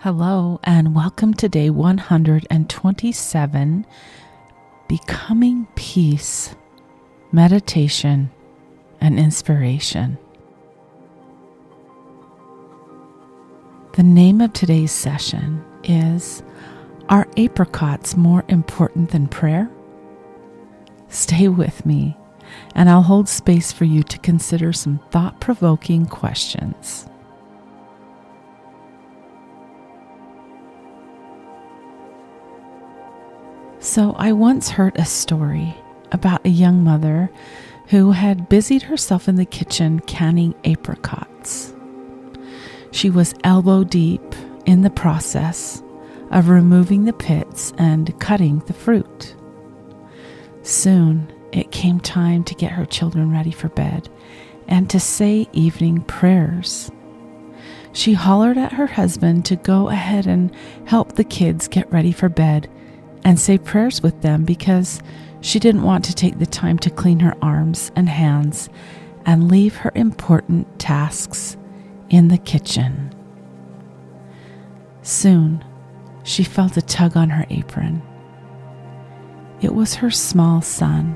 Hello, and welcome to day 127, Becoming Peace, Meditation, and Inspiration. The name of today's session is, Are Apricots More Important Than Prayer? Stay with me, and I'll hold space for you to consider some thought-provoking questions. So I once heard a story about a young mother who had busied herself in the kitchen canning apricots. She was elbow deep in the process of removing the pits and cutting the fruit. Soon it came time to get her children ready for bed and to say evening prayers. She hollered at her husband to go ahead and help the kids get ready for bed and say prayers with them because she didn't want to take the time to clean her arms and hands and leave her important tasks in the kitchen. Soon, she felt a tug on her apron. It was her small son.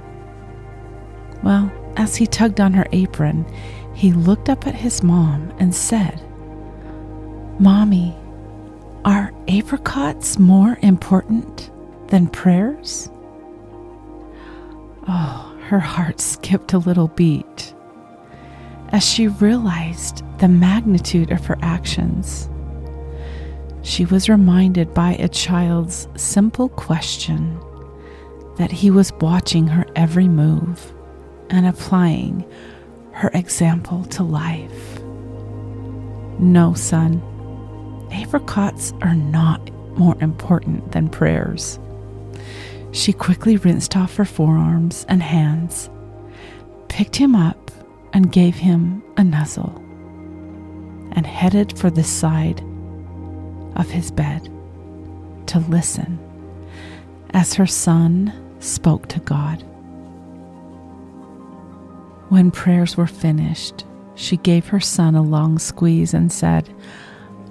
Well, as he tugged on her apron, he looked up at his mom and said, "Mommy, are apricots more important than prayers?" Oh, her heart skipped a little beat as she realized the magnitude of her actions. She was reminded by a child's simple question that he was watching her every move and applying her example to life. No, son, apricots are not more important than prayers. She quickly rinsed off her forearms and hands, picked him up and gave him a nuzzle, and headed for the side of his bed to listen as her son spoke to God. When prayers were finished, she gave her son a long squeeze and said,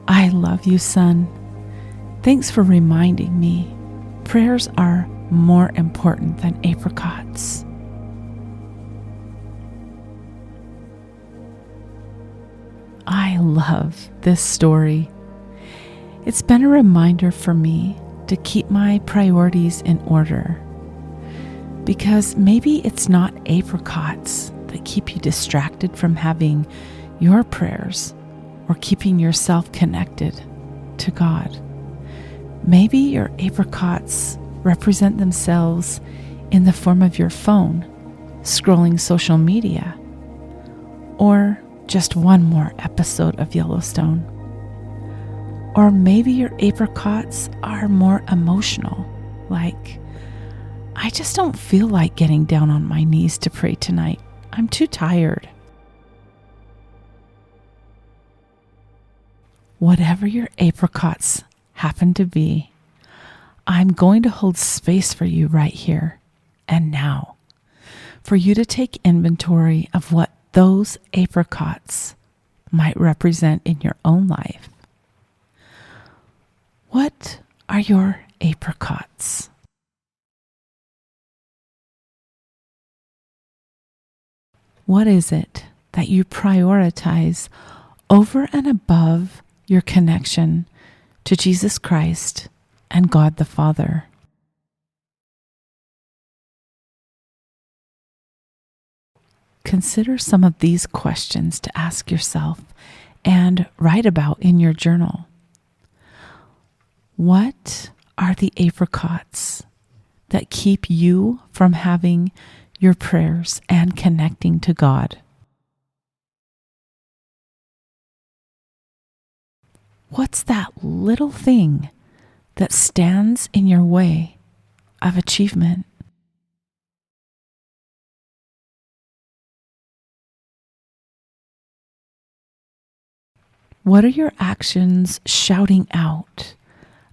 "I love you, son. Thanks for reminding me. Prayers are more important than apricots." I love this story. It's been a reminder for me to keep my priorities in order, because maybe it's not apricots that keep you distracted from having your prayers or keeping yourself connected to God. Maybe your apricots represent themselves in the form of your phone, scrolling social media, or just one more episode of Yellowstone. Or maybe your apricots are more emotional, like, "I just don't feel like getting down on my knees to pray tonight. I'm too tired." Whatever your apricots happen to be, I'm going to hold space for you right here and now, for you to take inventory of what those apricots might represent in your own life. What are your apricots? What is it that you prioritize over and above your connection to Jesus Christ and God the Father? Consider some of these questions to ask yourself and write about in your journal. What are the apricots that keep you from having your prayers and connecting to God? What's that little thing that stands in your way of achievement? What are your actions shouting out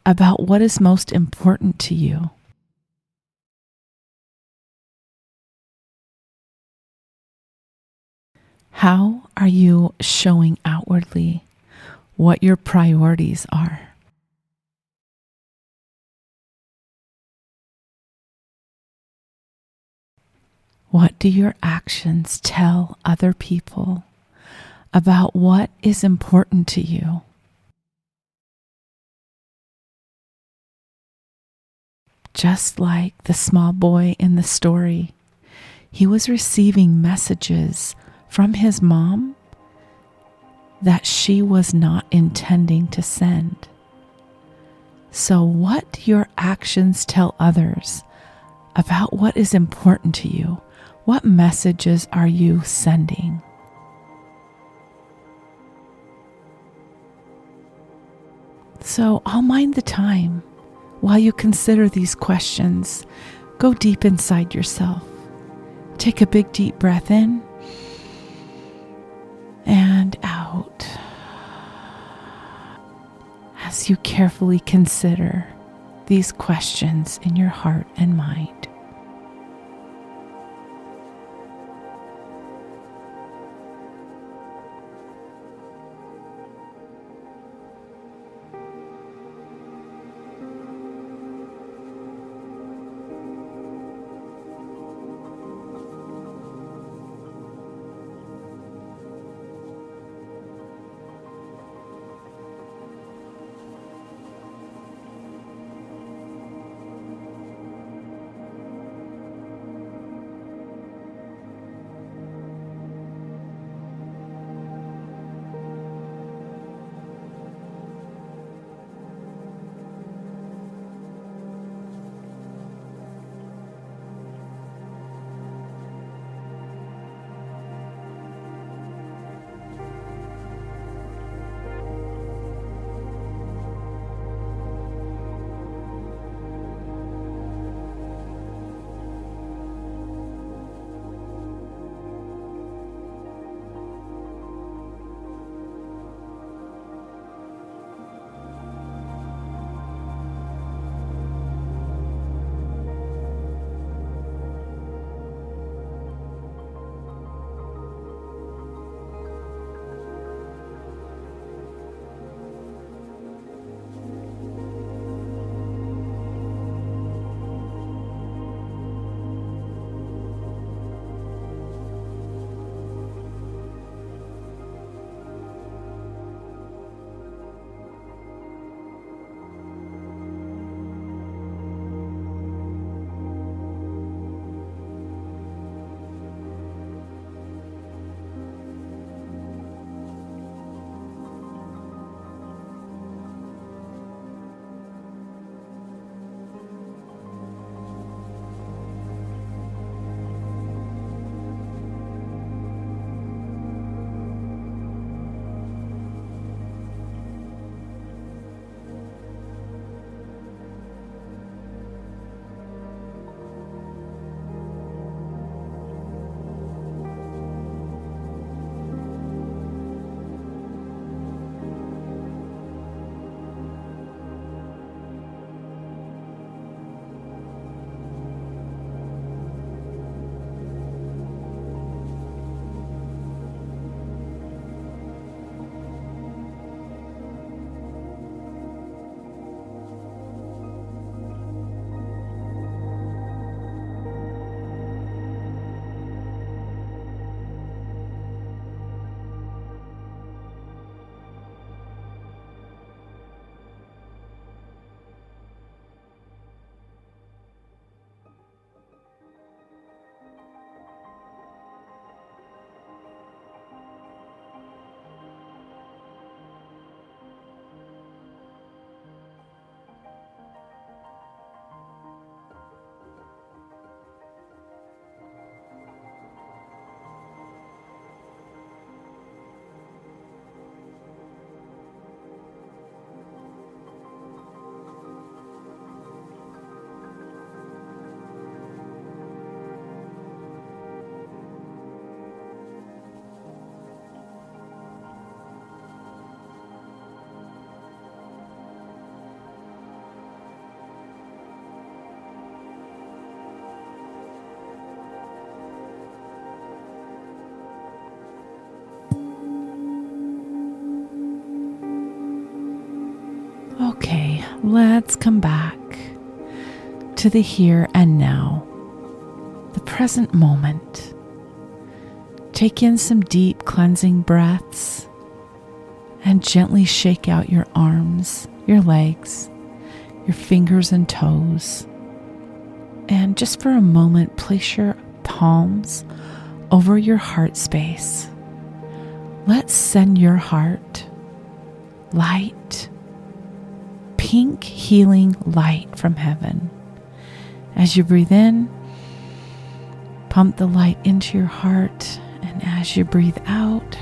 about what is most important to you? How are you showing outwardly what your priorities are? What do your actions tell other people about what is important to you? Just like the small boy in the story, he was receiving messages from his mom that she was not intending to send. So what do your actions tell others about what is important to you? What messages are you sending? So I'll mind the time while you consider these questions. Go deep inside yourself. Take a big deep breath in and out as you carefully consider these questions in your heart and mind. Okay, let's come back to the here and now. the present moment. Take in some deep cleansing breaths and gently shake out your arms, your legs, your fingers and toes. And just for a moment, place your palms over your heart space. Let's send your heart light, pink healing light from heaven. As you breathe in, pump the light into your heart, and as you breathe out,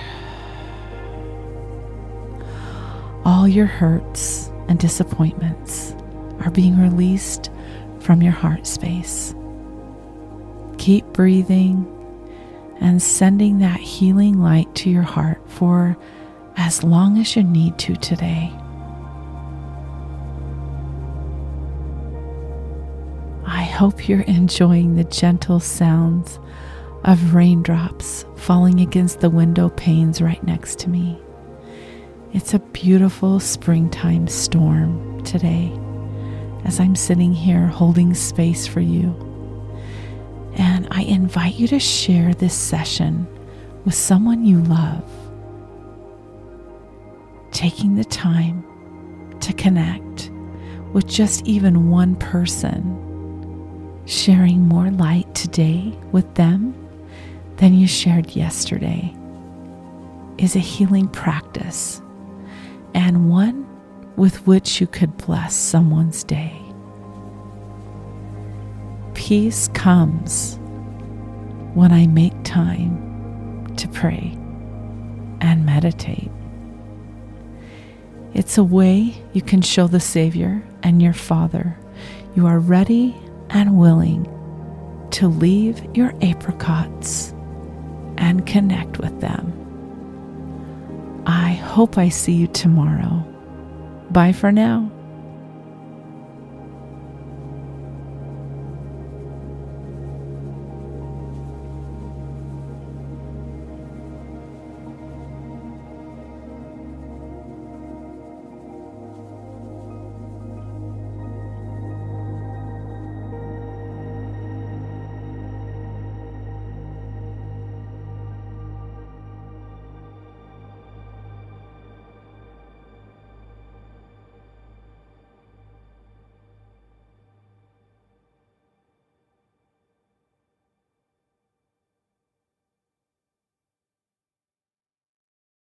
all your hurts and disappointments are being released from your heart space. Keep breathing and sending that healing light to your heart for as long as you need to today. I hope you're enjoying the gentle sounds of raindrops falling against the window panes right next to me. It's a beautiful springtime storm today as I'm sitting here holding space for you. And I invite you to share this session with someone you love. Taking the time to connect with just even one person, sharing more light today with them than you shared yesterday, is a healing practice and one with which you could bless someone's day. Peace comes when I make time to pray and meditate. It's a way you can show the Savior and your Father you are ready and willing to leave your apricots and connect with them. I hope I see you tomorrow. Bye for now.